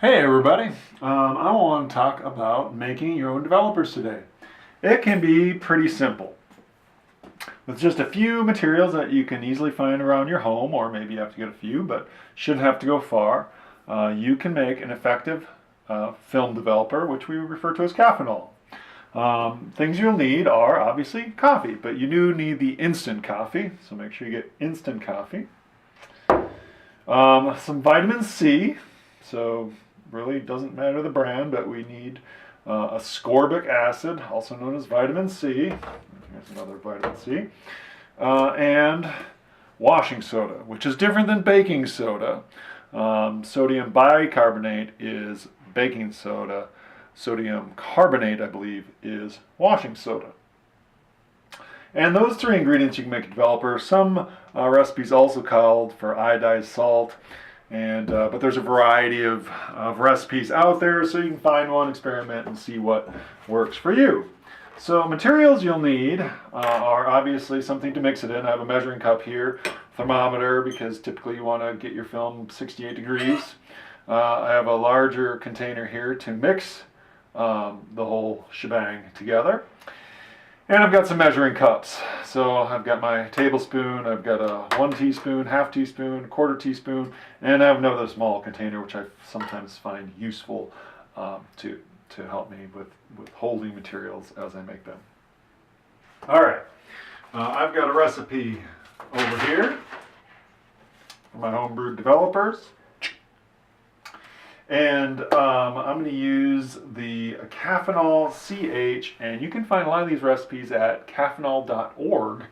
Hey everybody, I want to talk about making your own developers today. It can be pretty simple. With just a few materials that you can easily find around your home, or maybe you have to get a few, but shouldn't have to go far, you can make an effective film developer, which we refer to as Caffeinol. Things you'll need are obviously coffee, but you do need the instant coffee, so make sure you get instant coffee. Some vitamin C, so really doesn't matter the brand, but we need ascorbic acid, also known as vitamin C. Here's another vitamin C. And washing soda, which is different than baking soda. Sodium bicarbonate is baking soda. Sodium carbonate, I believe, is washing soda. And those three ingredients you can make a developer. Some recipes also called for iodized salt. But there's a variety of recipes out there, so you can find one, experiment, and see what works for you. So materials you'll need are obviously something to mix it in. I have a measuring cup here, thermometer, because typically you want to get your film 68 degrees. I have a larger container here to mix the whole shebang together. And I've got some measuring cups. So I've got my tablespoon, I've got a 1 teaspoon, half teaspoon, quarter teaspoon, and I have another small container which I sometimes find useful to help me with holding materials as I make them. All right, I've got a recipe over here for my homebrewed developers. And I'm going to use the Caffeinol CH, and you can find a lot of these recipes at caffeinol.org.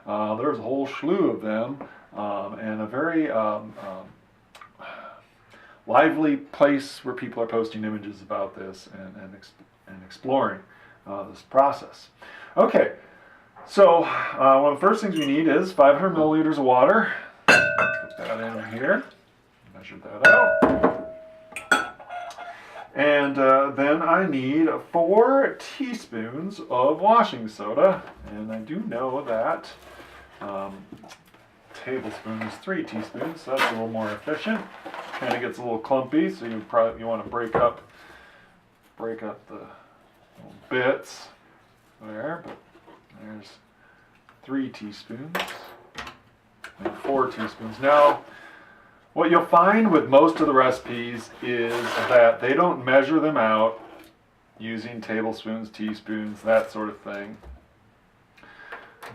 There's a whole slew of them, and a very lively place where people are posting images about this and exploring this process. Okay, so one of the first things we need is 500 milliliters of water. Put that in here, measure that out. And then I need 4 teaspoons of washing soda, and I do know that tablespoon is 3 teaspoons, so that's a little more efficient. Kind of gets a little clumpy, so you want to break up the little bits there. But there's 3 teaspoons and 4 teaspoons. Now, what you'll find with most of the recipes is that they don't measure them out using tablespoons, teaspoons, that sort of thing.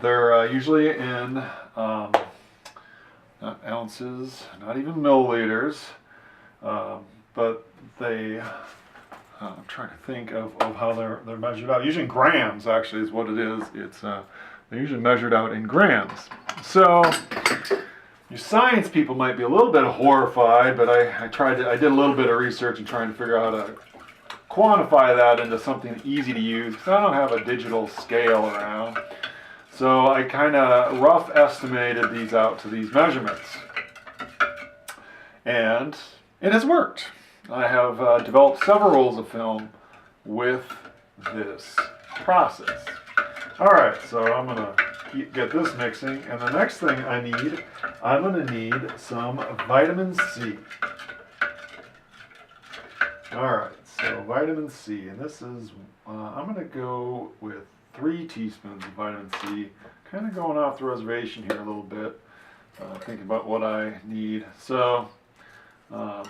They're usually in not ounces, not even milliliters, but they, I'm trying to think of how they're measured out. Usually in grams, actually, is what it is. They're usually measured out in grams. So you science people might be a little bit horrified, but I did a little bit of research and trying to figure out how to quantify that into something easy to use, because I don't have a digital scale around. So I kind of rough estimated these out to these measurements. And it has worked. I have developed several rolls of film with this process. All right, so I'm going to get this mixing, and the next thing I'm going to need some vitamin C. All right, so vitamin C, and this is, I'm going to go with 3 teaspoons of vitamin C, kind of going off the reservation here a little bit, thinking about what I need. So, now,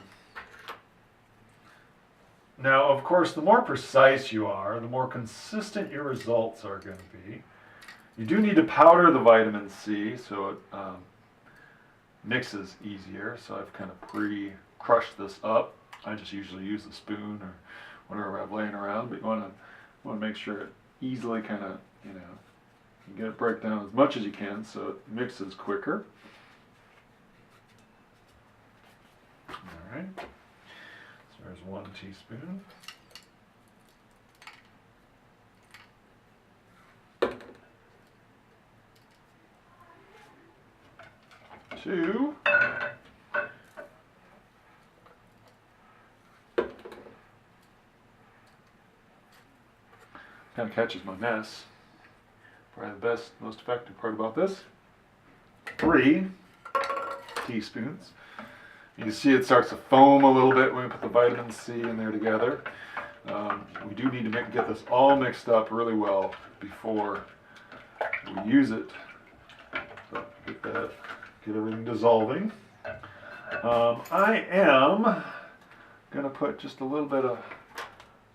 of course, the more precise you are, the more consistent your results are going to be. You do need to powder the vitamin C so it mixes easier. So I've kind of pre-crushed this up. I just usually use a spoon or whatever I have laying around, but you want to make sure it easily kind of, you get it break down as much as you can so it mixes quicker. All right. So there's 1 teaspoon. Two. Kind of catches my mess. Probably the best, most effective part about this. 3 teaspoons. You see it starts to foam a little bit when we put the vitamin C in there together. We do need to get this all mixed up really well before we use it. So get everything dissolving. I am going to put just a little bit of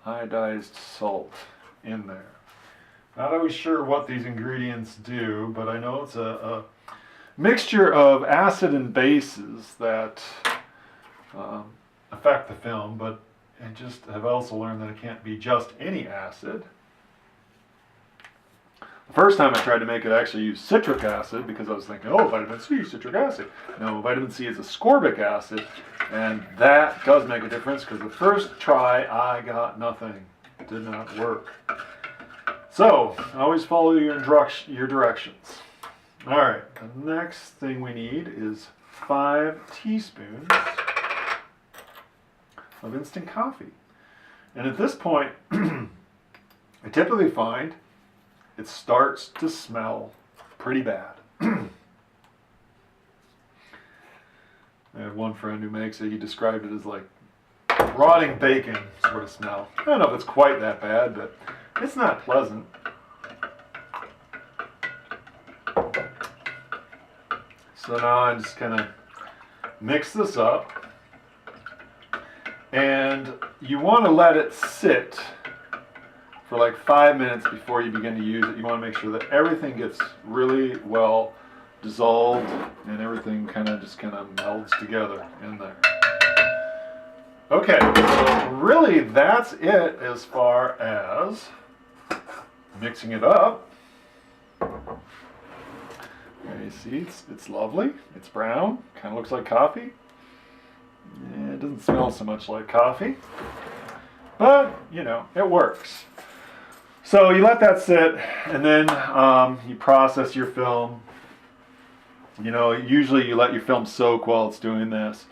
iodized salt in there. Not always sure what these ingredients do, but I know it's a mixture of acid and bases that affect the film, but I just have also learned that it can't be just any acid. The first time I tried to make it, I actually used citric acid because I was thinking, oh, vitamin C, citric acid. No, vitamin C is ascorbic acid, and that does make a difference because the first try I got nothing. It did not work. So, always follow your directions. All right, the next thing we need is 5 teaspoons of instant coffee. And at this point, I typically find it starts to smell pretty bad. I had one friend who makes it, he described it as like rotting bacon sort of smell. I don't know if it's quite that bad, but it's not pleasant. So now I'm just gonna mix this up. And you want to let it sit for like 5 minutes before you begin to use it. You want to make sure that everything gets really well dissolved and everything kind of melds together in there. Okay, so really that's it as far as mixing it up. There you see, it's lovely. It's brown, kind of looks like coffee. Yeah, it doesn't smell so much like coffee, but you know, it works. So you let that sit, and then you process your film. You know, usually you let your film soak while it's doing this,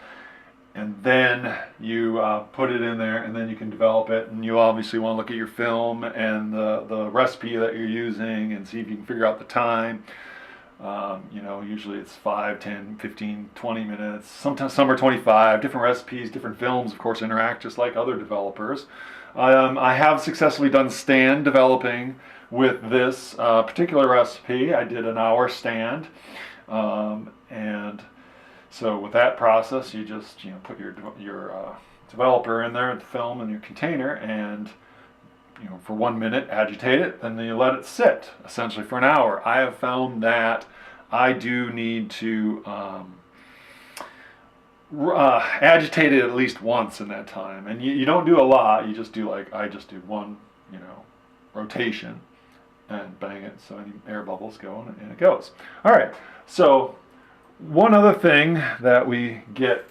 and then you put it in there, and then you can develop it. And you obviously want to look at your film and the recipe that you're using and see if you can figure out the time. You know, usually it's 5, 10, 15, 20 minutes. Sometimes some are 25. Different recipes, different films, of course, interact just like other developers. I have successfully done stand developing with this particular recipe. I did an hour stand. And so with that process, you just put your developer in there, the film in your container, and for 1 minute, agitate it, then you let it sit essentially for an hour. I have found that I do need to agitate it at least once in that time, and you don't do a lot. You just do I just do one, rotation, and bang it so any air bubbles go and it goes. All right. So one other thing that we get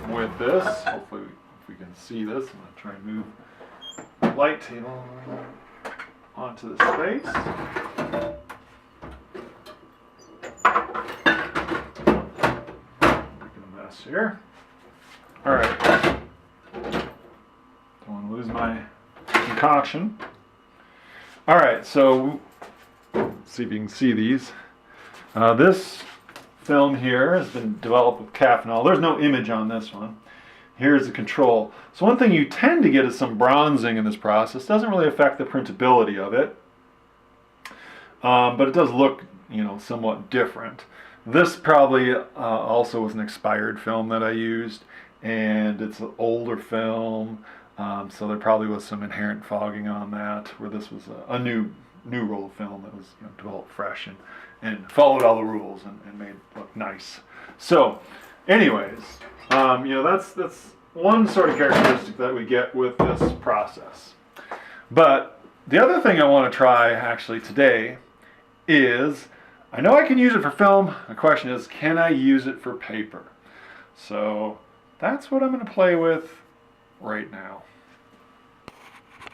with this, hopefully if we can see this, I'm going to try and move light table onto the space. Making a mess here. All right. Don't want to lose my concoction. All right, so let's see if you can see these. This film here has been developed with Caffenol. There's no image on this one. Here's the control. So one thing you tend to get is some bronzing in this process. Doesn't really affect the printability of it, but it does look, somewhat different. This probably also was an expired film that I used, and it's an older film, so there probably was some inherent fogging on that, where this was a new roll of film that was developed fresh and followed all the rules and made it look nice. So, anyways. That's one sort of characteristic that we get with this process. But the other thing I want to try actually today is, I know I can use it for film. The question is, can I use it for paper? So that's what I'm going to play with right now.